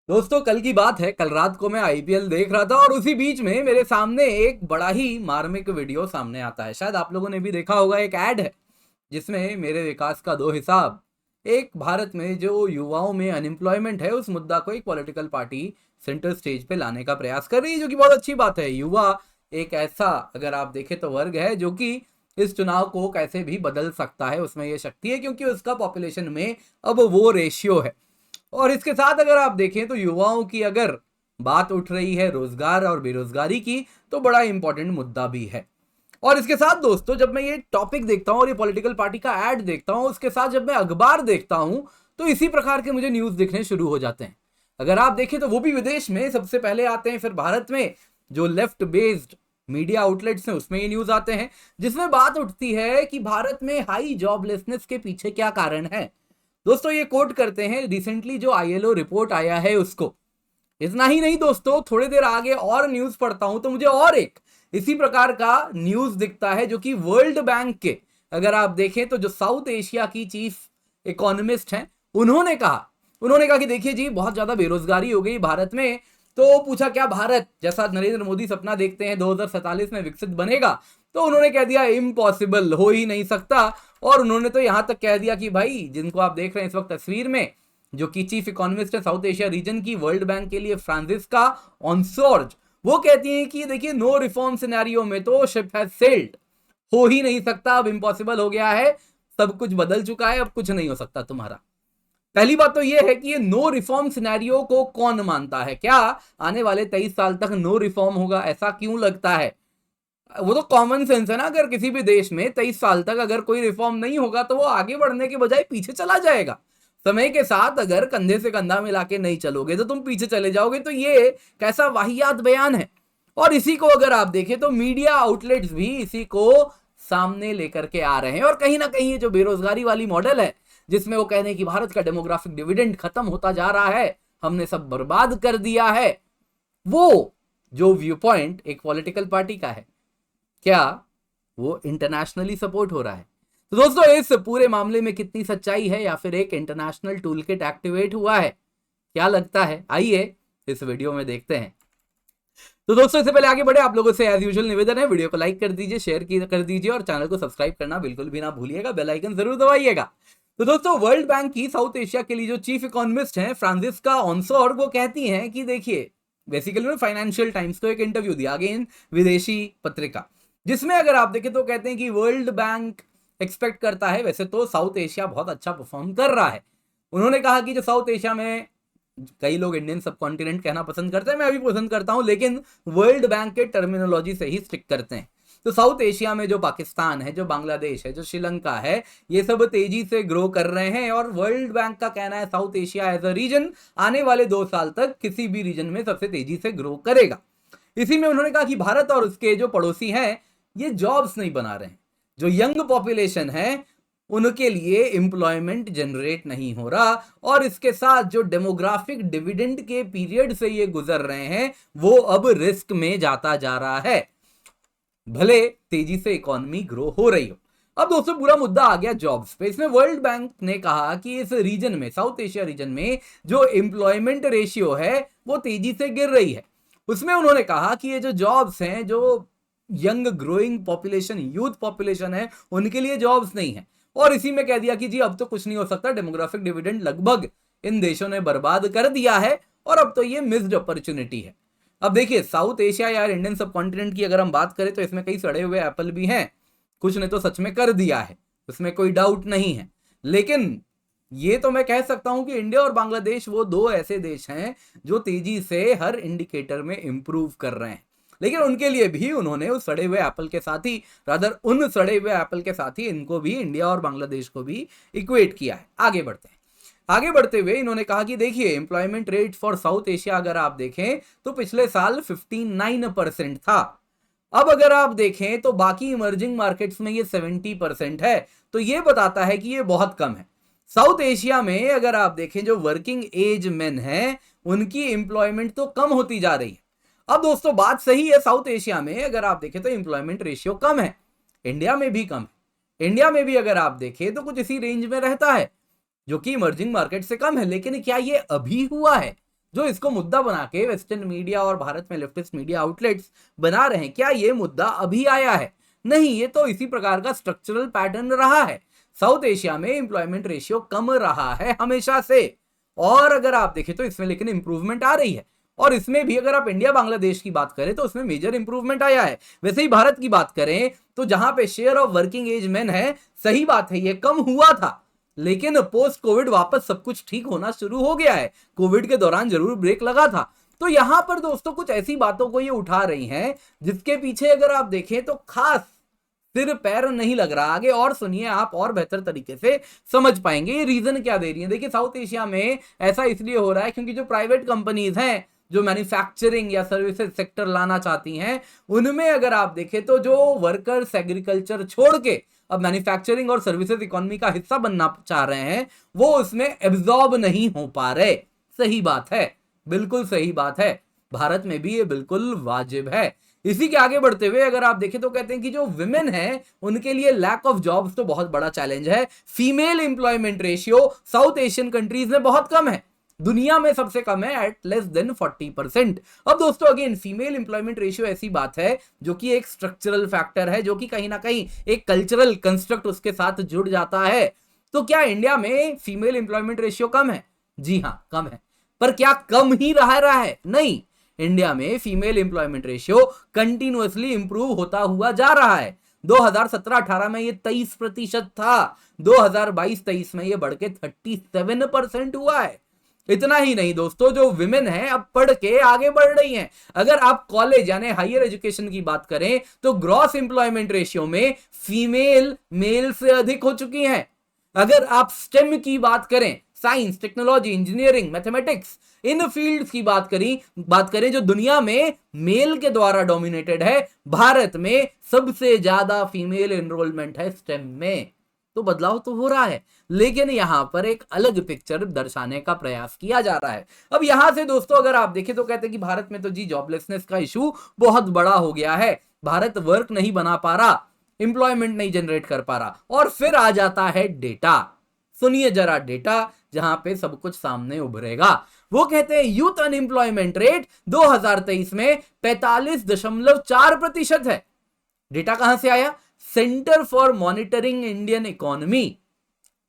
दोस्तों कल की बात है, कल रात को मैं आईपीएल देख रहा था और उसी बीच में मेरे सामने एक बड़ा ही मार्मिक वीडियो सामने आता है। शायद आप लोगों ने भी देखा होगा, एक ऐड है जिसमें मेरे विकास का दो हिसाब। एक भारत में जो युवाओं में अनएम्प्लॉयमेंट है उस मुद्दा को एक पॉलिटिकल पार्टी सेंटर स्टेज पे लाने का प्रयास कर रही है, जो कि बहुत अच्छी बात है। युवा एक ऐसा, अगर आप देखें तो, वर्ग है जो कि इस चुनाव को कैसे भी बदल सकता है, उसमें यह शक्ति है क्योंकि उसका पॉपुलेशन में अब वो रेशियो है। और इसके साथ अगर आप देखें तो युवाओं की अगर बात उठ रही है रोजगार और बेरोजगारी की, तो बड़ा इंपॉर्टेंट मुद्दा भी है। और इसके साथ दोस्तों, जब मैं ये टॉपिक देखता हूं और ये पॉलिटिकल पार्टी का ऐड देखता हूं, उसके साथ जब मैं अखबार देखता हूं, तो इसी प्रकार के मुझे न्यूज दिखने शुरू हो जाते हैं। अगर आप देखें तो वो भी विदेश में सबसे पहले आते हैं, फिर भारत में जो लेफ्ट बेस्ड मीडिया आउटलेट्स हैं उसमें ये न्यूज आते हैं, जिसमें बात उठती है कि भारत में हाई जॉबलेसनेस के पीछे क्या कारण है। दोस्तों ये कोट करते हैं रिसेंटली जो आईएलओ रिपोर्ट आया है उसको। इतना ही नहीं दोस्तों, थोड़ी देर आगे और न्यूज पढ़ता हूं तो मुझे और एक इसी प्रकार का न्यूज दिखता है, जो कि वर्ल्ड बैंक के, अगर आप देखें तो, जो साउथ एशिया की चीफ इकोनॉमिस्ट हैं, उन्होंने कहा कि देखिए जी, बहुत ज्यादा बेरोजगारी हो गई भारत में। तो पूछा क्या भारत, जैसा नरेंद्र मोदी सपना देखते हैं 2047 में विकसित बनेगा, तो उन्होंने कह दिया इम्पॉसिबल, हो ही नहीं सकता। और उन्होंने तो यहां तक कह दिया कि भाई, जिनको आप देख रहे हैं इस वक्त तस्वीर में, जो कि चीफ इकोनॉमिस्ट है साउथ एशिया रीजन की वर्ल्ड बैंक के लिए, फ्रांसिस्का ऑनसोर्ज, वो कहती हैं कि देखिए, नो रिफॉर्म सिनेरियो में तो शिप हैज सेल्ड, हो ही नहीं सकता, अब इम्पॉसिबल हो गया है, सब कुछ बदल चुका है, अब कुछ नहीं हो सकता तुम्हारा। पहली बात तो यह है कि ये नो रिफॉर्म सिनेरियो को कौन मानता है? क्या आने वाले 23 साल तक नो रिफॉर्म होगा? ऐसा क्यों लगता है? वो तो कॉमन सेंस है ना। अगर किसी भी देश में 23 साल तक अगर कोई रिफॉर्म नहीं होगा तो वो आगे बढ़ने के बजाय पीछे चला जाएगा। समय के साथ अगर कंधे से कंधा मिला के नहीं चलोगे तो तुम पीछे चले जाओगे। तो ये कैसा वाहियात बयान है। और इसी को अगर आप देखें तो मीडिया आउटलेट्स भी इसी को सामने लेकर के आ रहे हैं। और कहीं ना कहीं ये जो बेरोजगारी वाली मॉडल है, जिसमें वो कहने की भारत का डेमोग्राफिक डिविडेंड खत्म होता जा रहा है, हमने सब बर्बाद कर दिया है, वो जो व्यू पॉइंट एक पॉलिटिकल पार्टी का है, क्या वो इंटरनेशनली सपोर्ट हो रहा है? तो दोस्तों, इस पूरे मामले में कितनी सच्चाई है, या फिर एक इंटरनेशनल टूल किट एक्टिवेट हुआ है, क्या लगता है? आइए इस वीडियो में देखते हैं। तो दोस्तों, इससे पहले आगे बढ़े, आप लोगों से एज यूजुअल निवेदन है, वीडियो को लाइक कर दीजिए, शेयर कर दीजिए और चैनल को सब्सक्राइब करना बिल्कुल भी ना भूलिएगा, बेल आइकन जरूर दबाइएगा। तो दोस्तों, वर्ल्ड बैंक की साउथ एशिया के लिए जो चीफ इकोनॉमिस्ट हैं फ्रांसिस्का ऑनसोर्ग, वो कहती हैं कि देखिए, बेसिकली उन्होंने फाइनेंशियल टाइम्स को एक इंटरव्यू दिया, अगेन विदेशी पत्रिका, जिसमें अगर आप देखें तो कहते हैं कि वर्ल्ड बैंक एक्सपेक्ट करता है, वैसे तो साउथ एशिया बहुत अच्छा परफॉर्म कर रहा है। उन्होंने कहा कि जो साउथ एशिया में, कई लोग इंडियन सब कॉन्टिनेंट कहना पसंद करते हैं, मैं भी पसंद करता हूं, लेकिन वर्ल्ड बैंक के टर्मिनोलॉजी से ही स्टिक करते हैं। तो साउथ एशिया में जो पाकिस्तान है, जो बांग्लादेश है, जो श्रीलंका है, ये सब तेजी से ग्रो कर रहे हैं। और वर्ल्ड बैंक का कहना है South Asia as a region आने वाले 2 साल तक किसी भी रीजन में सबसे तेजी से ग्रो करेगा। इसी में उन्होंने कहा कि भारत और उसके जो पड़ोसी हैं, ये जॉब्स नहीं बना रहे हैं, जो यंग पॉपुलेशन है उनके लिए एम्प्लॉयमेंट जनरेट नहीं हो रहा। और इसके साथ जो डेमोग्राफिक डिविडेंड के पीरियड से ये गुजर रहे हैं, वो अब रिस्क में जाता जा रहा है, भले तेजी से इकोनॉमी ग्रो हो रही हो। अब दोस्तों, पूरा मुद्दा आ गया जॉब्स पे। इसमें वर्ल्ड बैंक ने कहा कि इस रीजन में, साउथ एशिया रीजन में, जो एम्प्लॉयमेंट रेशियो है वो तेजी से गिर रही है। उसमें उन्होंने कहा कि ये जो जॉब्स हैं, जो young growing population, youth population है, उनके लिए जॉब्स नहीं है। और इसी में कह दिया कि जी, अब तो कुछ नहीं हो सकता, डेमोग्राफिक डिविडेंड लगभग इन देशों ने बर्बाद कर दिया है और अब तो ये मिस्ड अपॉर्चुनिटी है। अब देखिए, साउथ एशिया या इंडियन सब कॉन्टिनेंट की अगर हम बात करें तो इसमें कई सड़े हुए एप्पल भी हैं, कुछ ने तो सच में कर दिया है, उसमें कोई डाउट नहीं है। लेकिन ये तो मैं कह सकता हूं कि इंडिया और बांग्लादेश वो दो ऐसे देश हैं जो तेजी से हर इंडिकेटर में इंप्रूव कर रहे हैं। लेकिन उनके लिए भी उन्होंने उस सड़े हुए एप्पल के साथ ही, रादर उन सड़े हुए एप्पल के साथ ही, इनको भी, इंडिया और बांग्लादेश को भी इक्वेट किया है। आगे बढ़ते हैं। आगे बढ़ते हुए इन्होंने कहा कि देखिए, employment rate for south Asia अगर आप देखें तो पिछले साल 59% था। अब अगर आप देखें तो बाकी इमर्जिंग मार्केट्स में ये 70% है। तो ये बताता है कि ये बहुत कम है। साउथ एशिया में अगर आप देखें, जो वर्किंग एज मेन हैं, उनकी एम्प्लॉयमेंट तो कम होती जा रही है। अब दोस्तों, बात सही है, साउथ एशिया में अगर आप देखें तो एम्प्लॉयमेंट रेशियो कम है, इंडिया में भी कम है। इंडिया में भी अगर आप देखें तो कुछ इसी रेंज में रहता है, जो कि इमर्जिंग मार्केट से कम है। लेकिन क्या ये अभी हुआ है? जो इसको मुद्दा बना के वेस्टर्न मीडिया और भारत में लेफ्टिस्ट मीडिया आउटलेट्स बना रहे हैं, क्या ये मुद्दा अभी आया है? नहीं, ये तो इसी प्रकार का स्ट्रक्चरल पैटर्न रहा है। साउथ एशिया में एम्प्लॉयमेंट रेशियो कम रहा है हमेशा से, और अगर आप देखें तो इसमें लेकिन इंप्रूवमेंट आ रही है। और इसमें भी अगर आप इंडिया बांग्लादेश की बात करें तो उसमें मेजर इंप्रूवमेंट आया है। वैसे ही भारत की बात करें तो जहां पे share of working age men है, सही बात है ये कम हुआ था, लेकिन पोस्ट कोविड वापस सब कुछ ठीक होना शुरू हो गया है। कोविड के दौरान जरूर ब्रेक लगा था। तो यहां पर दोस्तों कुछ ऐसी बातों को ये उठा रही हैं जिसके पीछे अगर आप देखें तो खास सिर पैर नहीं लग रहा। आगे और सुनिए आप, और बेहतर तरीके से समझ पाएंगे ये रीजन क्या दे रही है। देखिए, साउथ एशिया में ऐसा इसलिए हो रहा है क्योंकि जो प्राइवेट कंपनीज हैं जो मैन्युफैक्चरिंग या सर्विसेज सेक्टर लाना चाहती हैं, उनमें अगर आप देखें तो जो वर्कर्स एग्रीकल्चर छोड़ के अब मैन्युफैक्चरिंग और सर्विसेज इकोनॉमी का हिस्सा बनना चाह रहे हैं, वो उसमें एब्जॉर्ब नहीं हो पा रहे। सही बात है, बिल्कुल सही बात है, भारत में भी ये बिल्कुल वाजिब है। इसी के आगे बढ़ते हुए अगर आप देखें तो कहते हैं कि जो विमेन है उनके लिए लैक ऑफ जॉब्स तो बहुत बड़ा चैलेंज है। Female employment ratio south Asian countries में बहुत कम है, दुनिया में सबसे कम है एट लेस देन 40%। अब दोस्तों अगेन फीमेल एम्प्लॉयमेंट रेशियो ऐसी बात है जो कि एक स्ट्रक्चरल फैक्टर है, जो कि कहीं ना कहीं एक कल्चरल कंस्ट्रक्ट उसके साथ जुड़ जाता है। तो क्या इंडिया में फीमेल एम्प्लॉयमेंट रेशियो कम है? जी हां, कम है। पर क्या कम ही रहा है? नहीं, इंडिया में female employment ratio continuously improve होता हुआ जा रहा है। 2017-18 में ये 23% था, 2022-23 में ये बढ़ के 37% हुआ है। इतना ही नहीं दोस्तों, जो विमेन है अब पढ़ के आगे बढ़ रही हैं। अगर आप कॉलेज यानी हायर एजुकेशन की बात करें तो ग्रॉस एम्प्लॉयमेंट रेशियो में फीमेल मेल से अधिक हो चुकी हैं। अगर आप स्टेम की बात करें, साइंस, टेक्नोलॉजी, इंजीनियरिंग, मैथमेटिक्स, इन फील्ड्स की बात करें जो दुनिया में मेल के द्वारा डोमिनेटेड है, भारत में सबसे ज्यादा फीमेल एनरोलमेंट है स्टेम में। तो बदलाव तो हो रहा है, लेकिन यहां पर एक अलग पिक्चर दर्शाने का प्रयास किया जा रहा है। अब यहां से दोस्तों अगर आप देखें तो कहते हैं कि भारत में तो जी जॉबलेसनेस का इशू बहुत बड़ा हो गया है, भारत वर्क नहीं बना पा रहा, एम्प्लॉयमेंट नहीं जनरेट कर पा रहा। और फिर आ जाता है डेटा। सुनिए जरा डेटा, जहां पे सब कुछ सामने उभरेगा। वो कहते हैं यूथ अनएम्प्लॉयमेंट रेट 2023 में 45.4% है। डेटा कहां से आया? Centre for monitoring Indian economy.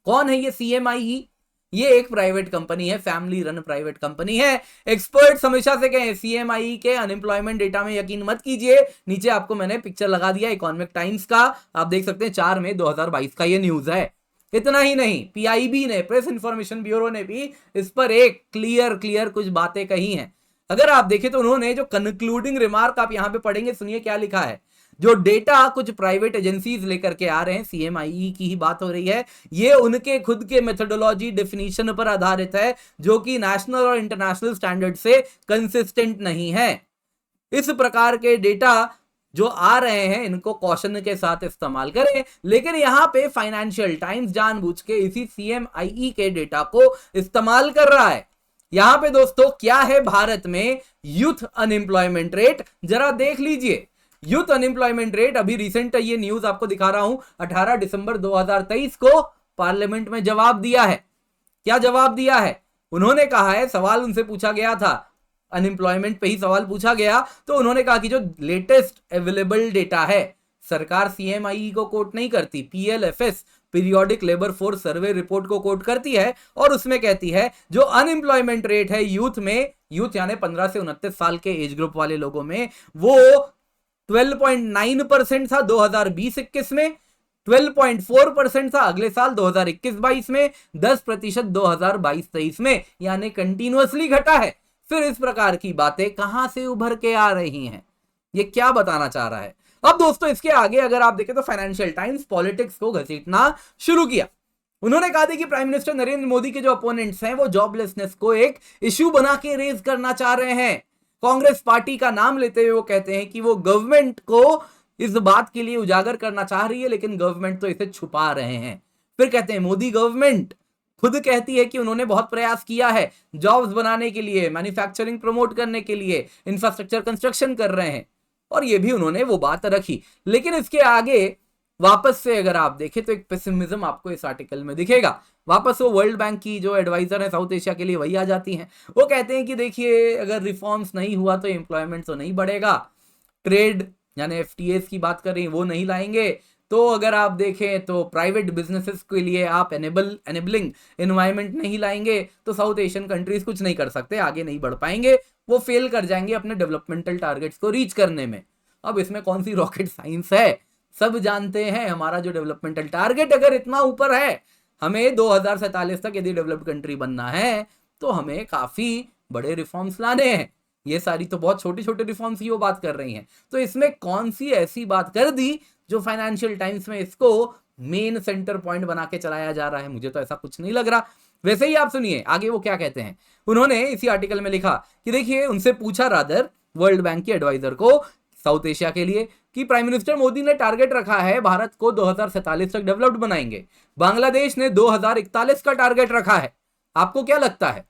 कौन है ये CMIE? ये एक प्राइवेट कंपनी है, फैमिली रन प्राइवेट कंपनी है। एक्सपर्ट्स हमेशा से कहें CMIE के अनएम्प्लॉयमेंट डेटा में यकीन मत कीजिए। नीचे आपको मैंने पिक्चर लगा दिया इकोनॉमिक टाइम्स का, आप देख सकते हैं 4 मई 2022 का ये न्यूज है। इतना ही नहीं, PIB ने, प्रेस इंफॉर्मेशन ब्यूरो ने भी इस पर एक क्लियर कुछ बातें कही हैं। अगर आप देखें तो उन्होंने जो कंक्लूडिंग रिमार्क आप यहां पे पढ़ेंगे, सुनिए क्या लिखा है। जो डेटा कुछ प्राइवेट एजेंसीज लेकर के आ रहे हैं, CMIE की ही बात हो रही है, ये उनके खुद के मेथोडोलॉजी डेफिनेशन पर आधारित है, जो कि नेशनल और इंटरनेशनल स्टैंडर्ड से कंसिस्टेंट नहीं है। इस प्रकार के डेटा जो आ रहे हैं इनको कॉशन के साथ इस्तेमाल करें। लेकिन यहां पे फाइनेंशियल टाइम्स जानबूझ के इसी CMIE के डेटा को इस्तेमाल कर रहा है। यहां पे दोस्तों क्या है भारत में यूथ अनएम्प्लॉयमेंट रेट, जरा देख लीजिए। यूथ अनएम्प्लॉयमेंट रेट अभी रिसेंट ये न्यूज आपको दिखा रहा हूं, 18 दिसंबर 2023 को पार्लियामेंट में जवाब दिया है। क्या जवाब दिया है? उन्होंने कहा है, सवाल उनसे पूछा गया था, अनएम्प्लॉयमेंट पे ही सवाल पूछा गया, तो उन्होंने कहा कि जो लेटेस्ट अवेलेबल डेटा है, सरकार CMIE को कोट नहीं करती, PLFS periodic labour force survey report को कोट करती है, और उसमें कहती है जो अनएम्प्लॉयमेंट रेट है यूथ में, यूथ यानी 15 से 29 साल के एज ग्रुप वाले लोगों में, वो 12.9% था 2020-21 में, 12.4% था अगले साल 2021-22 में, 10% 2022-23 में, यानी कंटिन्यूअसली घटा है। फिर इस प्रकार की बातें कहां से उभर के आ रही हैं? ये क्या बताना चाह रहा है? अब दोस्तों इसके आगे अगर आप देखें तो फाइनेंशियल टाइम्स पॉलिटिक्स को घसीटना शुरू किया। उन्होंने कहा था कि प्राइम मिनिस्टर नरेंद्र मोदी के जो अपोनेंट्स हैं वो जॉबलेसनेस को एक इश्यू बना के रेज करना चाह रहे हैं। कांग्रेस पार्टी का नाम लेते हुए वो कहते हैं कि वो गवर्नमेंट को इस बात के लिए उजागर करना चाह रही है, लेकिन गवर्नमेंट तो इसे छुपा रहे हैं। फिर कहते हैं मोदी गवर्नमेंट खुद कहती है कि उन्होंने बहुत प्रयास किया है जॉब्स बनाने के लिए, मैन्युफैक्चरिंग प्रमोट करने के लिए, इंफ्रास्ट्रक्चर कंस्ट्रक्शन कर रहे हैं, और ये भी उन्होंने वो बात रखी। लेकिन इसके आगे वापस से अगर आप देखें तो एक पेसिमिज्म आपको इस आर्टिकल में दिखेगा। वापस वो वर्ल्ड बैंक की जो एडवाइजर है साउथ एशिया के लिए वही आ जाती हैं। वो कहते हैं कि देखिए अगर रिफॉर्म्स नहीं हुआ तो एम्प्लॉयमेंट तो नहीं बढ़ेगा, ट्रेड यानी एफटीएस की बात कर रही हैं वो नहीं लाएंगे, तो अगर आप देखें तो प्राइवेट बिजनेसेस के लिए आप एनेबलिंग एनवायरनमेंट नहीं लाएंगे तो साउथ एशियन कंट्रीज कुछ नहीं कर सकते, आगे नहीं बढ़ पाएंगे, वो फेल कर जाएंगे अपने डेवलपमेंटल टारगेट्स को रीच करने में। अब इसमें कौन सी रॉकेट साइंस है, सब जानते हैं हमारा जो डेवलपमेंटल टारगेट अगर इतना ऊपर है, हमें 2047 तक यदि डेवलप्ड कंट्री बनना है तो हमें काफी बड़े रिफॉर्म्स लाने हैं। ये सारी तो बहुत छोटे छोटे रिफॉर्म्स की वो बात कर रही हैं, तो इसमें कौन सी ऐसी बात कर दी जो फाइनेंशियल टाइम्स में इसको मेन सेंटर पॉइंट बना के चलाया जा रहा है? मुझे तो ऐसा कुछ नहीं लग रहा। वैसे ही आप सुनिए आगे वो क्या कहते हैं। उन्होंने इसी आर्टिकल में लिखा कि देखिए उनसे पूछा रादर वर्ल्ड बैंक के एडवाइजर को साउथ एशिया के लिए कि प्राइम मिनिस्टर मोदी ने टारगेट रखा है भारत को 2047 तक डेवलप्ड बनाएंगे, बांग्लादेश ने 2041 का टारगेट रखा है, आपको क्या लगता है?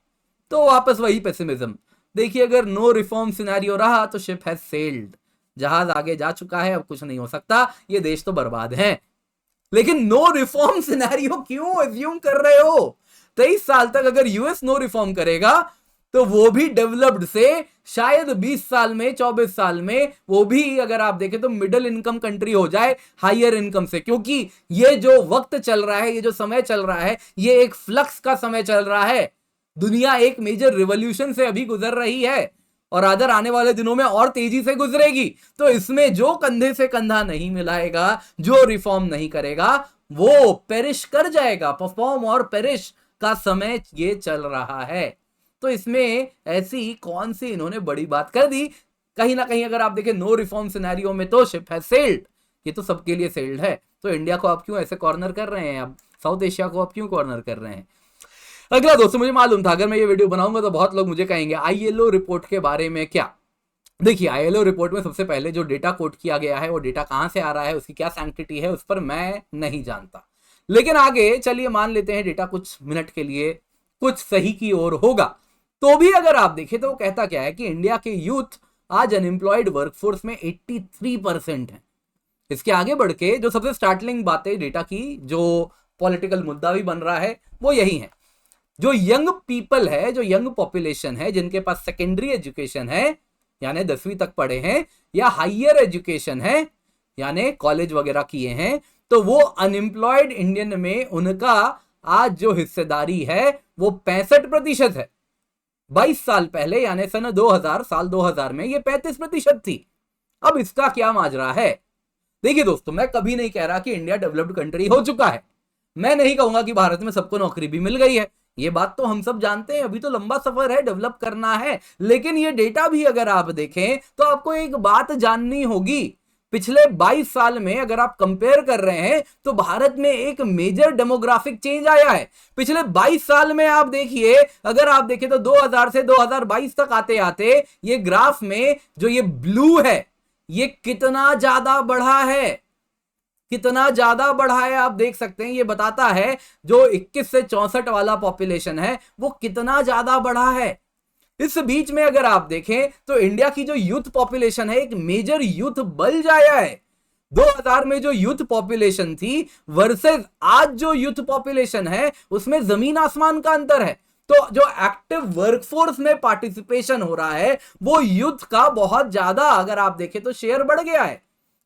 तो वापस वही पेसिमिज्म। देखिए अगर नो रिफॉर्म सिनेरियो रहा तो शिप हैज सेल्ड, जहाज आगे जा चुका है, अब कुछ नहीं हो सकता, ये देश तो बर्बाद है। लेकिन नो रिफॉर्म सिनेरियो क्यों एज्यूम कर रहे हो? 23 साल तक अगर यूएस नो रिफॉर्म करेगा तो वो भी डेवलप्ड से शायद 20 साल में 24 साल में वो भी अगर आप देखें तो मिडिल इनकम कंट्री हो जाए हायर इनकम से, क्योंकि ये जो वक्त चल रहा है, ये जो समय चल रहा है, ये एक फ्लक्स का समय चल रहा है। दुनिया एक मेजर रिवॉल्यूशन से अभी गुजर रही है और अदर आने वाले दिनों में और तेजी से गुजरेगी। तो इसमें जो कंधे से कंधा नहीं मिलाएगा, जो रिफॉर्म नहीं करेगा, वो पेरिश कर जाएगा। परफॉर्म और पेरिश का समय ये चल रहा है। तो इसमें ऐसी कौन सी इन्होंने बड़ी बात कर दी? कहीं ना कहीं अगर आप देखें नो रिफॉर्म सिनेरियो में तो शिप है सेल्ड, ये तो सबके लिए सेल्ड है। तो इंडिया को आप क्यों ऐसे कॉर्नर कर रहे हैं? आप साउथ एशिया को आप क्यों कॉर्नर कर रहे हैं? अगला दोस्तों, मुझे मालूम था अगर मैं ये वीडियो बनाऊंगा तो बहुत लोग मुझे कहेंगे आईएलओ रिपोर्ट के बारे में क्या। देखिए आईएलओ रिपोर्ट में सबसे पहले जो डेटा कोट किया गया है वो डेटा कहां से आ रहा है, उसकी क्या सैंक्टिटी है, उस पर मैं नहीं जानता। लेकिन आगे चलिए मान लेते हैं डेटा कुछ मिनट के लिए कुछ सही की ओर होगा, तो भी अगर आप देखें तो वो कहता क्या है कि इंडिया के यूथ आज अनएम्प्लॉयड वर्कफोर्स में 83% है। इसके आगे बढ़ के जो सबसे स्टार्टलिंग बातें डेटा की, जो पॉलिटिकल मुद्दा भी बन रहा है, वो यही है। जो यंग पीपल है, जो यंग पॉपुलेशन है, जिनके पास सेकेंडरी एजुकेशन है यानी 10वीं तक पढ़े हैं, या हायर एजुकेशन है यानी कॉलेज वगैरह किए हैं, तो वो अनएम्प्लॉयड इंडियन में उनका आज जो हिस्सेदारी है वो 65% है। 22 साल पहले यानी सन 2000 साल 2000 में ये 35% थी। अब इसका क्या माजरा है? देखिए दोस्तों, मैं कभी नहीं कह रहा कि इंडिया डेवलप्ड कंट्री हो चुका है। मैं नहीं कहूंगा कि भारत में सबको नौकरी भी मिल गई है, ये बात तो हम सब जानते हैं, अभी तो लंबा सफर है, डेवलप करना है। लेकिन ये डेटा भी अगर आप देखें तो आपको एक बात जाननी होगी, पिछले 22 साल में अगर आप कंपेयर कर रहे हैं तो भारत में एक मेजर डेमोग्राफिक चेंज आया है। पिछले 22 साल में आप देखिए, अगर आप देखें तो 2000 से 2022 तक आते आते ये ग्राफ में जो ये ब्लू है ये कितना ज्यादा बढ़ा है, कितना ज्यादा बढ़ा है आप देख सकते हैं। ये बताता है जो 21 से 64 वाला पॉपुलेशन है वो कितना ज्यादा बढ़ा है। इस बीच में अगर आप देखें तो इंडिया की जो यूथ पॉपुलेशन है एक मेजर यूथ बल्ज आया है। 2000 में जो यूथ पॉपुलेशन थी वर्सेस आज जो यूथ पॉपुलेशन है उसमें जमीन आसमान का अंतर है। तो जो एक्टिव वर्कफोर्स में पार्टिसिपेशन हो रहा है वो यूथ का बहुत ज्यादा अगर आप देखें तो शेयर बढ़ गया है।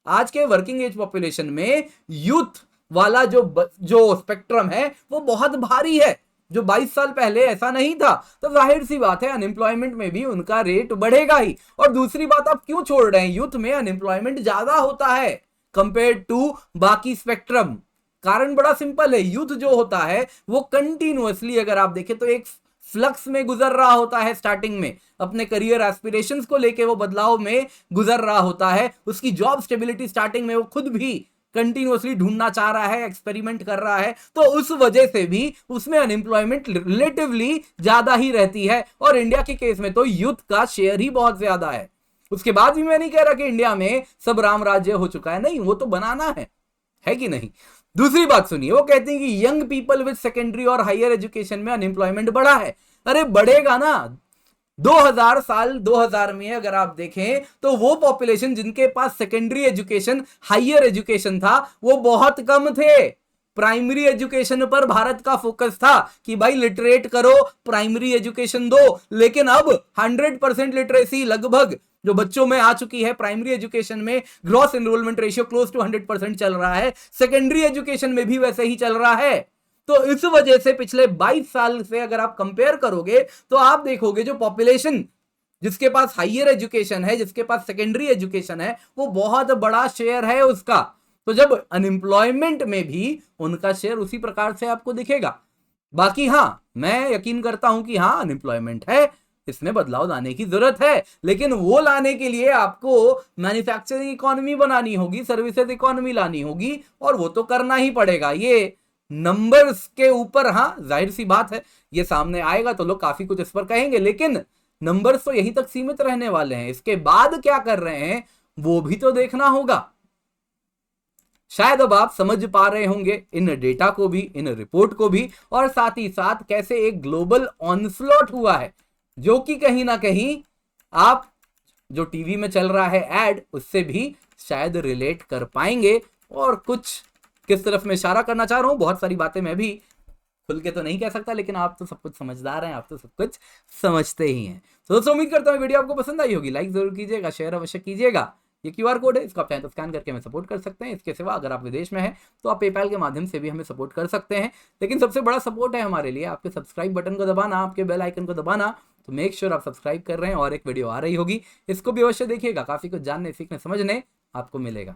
आज के वर्किंग एज पॉपुलेशन में यूथ वाला जो स्पेक्ट्रम है वो बहुत भारी है, जो 22 साल पहले ऐसा नहीं था। तो जाहिर सी बात है अनएम्प्लॉयमेंट में भी उनका रेट बढ़ेगा ही। और दूसरी बात, आप क्यों छोड़ रहे हैं, यूथ में अनएम्प्लॉयमेंट ज्यादा होता है कंपेयर टू बाकी स्पेक्ट्रम। कारण बड़ा सिंपल है, यूथ जो होता है वो कंटिन्यूअसली अगर आप देखें तो एक फ्लक्स में गुजर रहा होता है। स्टार्टिंग में अपने करियर एस्पिरेशंस को लेके वो बदलाव में गुजर रहा होता है, उसकी जॉब स्टेबिलिटी स्टार्टिंग में वो खुद भी कंटिन्यूअसली ढूंढना चाह रहा है, एक्सपेरिमेंट कर रहा है, तो उस वजह से भी उसमें अनएम्प्लॉयमेंट रिलेटिवली ज्यादा ही रहती है। और इंडिया के केस में तो यूथ का शेयर ही बहुत ज्यादा है। उसके बाद भी मैं नहीं कह रहा कि इंडिया में सब राम राज्य हो चुका है, नहीं, वो तो बनाना है कि नहीं। दूसरी बात सुनिए, वो कहते हैं कि यंग पीपल विद सेकेंडरी और हायर एजुकेशन में अनएम्प्लॉयमेंट बढ़ा है। अरे बढ़ेगा ना, 2000 में अगर आप देखें तो वो पॉपुलेशन जिनके पास सेकेंडरी एजुकेशन, हायर एजुकेशन था, वो बहुत कम थे। प्राइमरी एजुकेशन पर भारत का फोकस था कि भाई लिटरेट करो, प्राइमरी एजुकेशन दो। लेकिन अब 100% लिटरेसी लगभग जो बच्चों में आ चुकी है प्राइमरी एजुकेशन में, gross enrolment ratio close to 100% चल रहा है। सेकेंडरी एजुकेशन में भी वैसे ही चल रहा है। तो इस वजह से पिछले 22 साल से अगर आप कंपेयर करोगे तो आप देखोगे जो पॉपुलेशन जिसके पास हायर एजुकेशन है, जिसके पास सेकेंडरी एजुकेशन है, वो बहुत बड़ा शेयर है उसका। तो जब अनएम्प्लॉयमेंट में भी उनका शेयर उसी प्रकार से आपको दिखेगा। बाकी हां, मैं यकीन करता हूं कि हां अनएम्प्लॉयमेंट है, इसमें बदलाव लाने की जरूरत है, लेकिन वो लाने के लिए आपको मैन्युफैक्चरिंग इकोनॉमी बनानी होगी, सर्विसेज इकोनॉमी लानी होगी, और वो तो करना ही पड़ेगा। ये नंबर्स के ऊपर हाँ जाहिर सी बात है ये सामने आएगा तो लोग काफी कुछ इस पर कहेंगे, लेकिन नंबर्स तो यहीं तक सीमित रहने वाले हैं। इसके बाद क्या कर रहे हैं वो भी तो देखना होगा। शायद अब आप समझ पा रहे होंगे इन डेटा को भी, इन रिपोर्ट को भी, और साथ ही साथ कैसे एक ग्लोबल ऑनस्लॉट हुआ है, जो कि कहीं ना कहीं आप जो टीवी में चल रहा है एड, उससे भी शायद रिलेट कर पाएंगे। और कुछ किस तरफ मैं इशारा करना चाह रहा हूं, बहुत सारी बातें मैं भी खुल के तो नहीं कह सकता, लेकिन आप तो सब कुछ समझदार हैं, आप तो सब कुछ समझते ही हैं। तो दोस्तों उम्मीद करता हूं वीडियो आपको पसंद आई होगी। लाइक जरूर कीजिएगा, शेयर अवश्य कीजिएगा। ये क्यूआर कोड है, इसको आप चाहें तो स्कैन करके हमें सपोर्ट कर सकते हैं। इसके सिवा अगर आप विदेश में हैं तो आप पेपैल के माध्यम से भी हमें सपोर्ट कर सकते हैं। लेकिन सबसे बड़ा सपोर्ट है हमारे लिए आपके सब्सक्राइब बटन को दबाना, आपके बेल आइकन को दबाना। तो मेक श्योर आप सब्सक्राइब कर रहे हैं, और एक वीडियो आ रही होगी, इसको भी अवश्य देखिएगा। काफी कुछ जानने, सीखने, समझने आपको मिलेगा।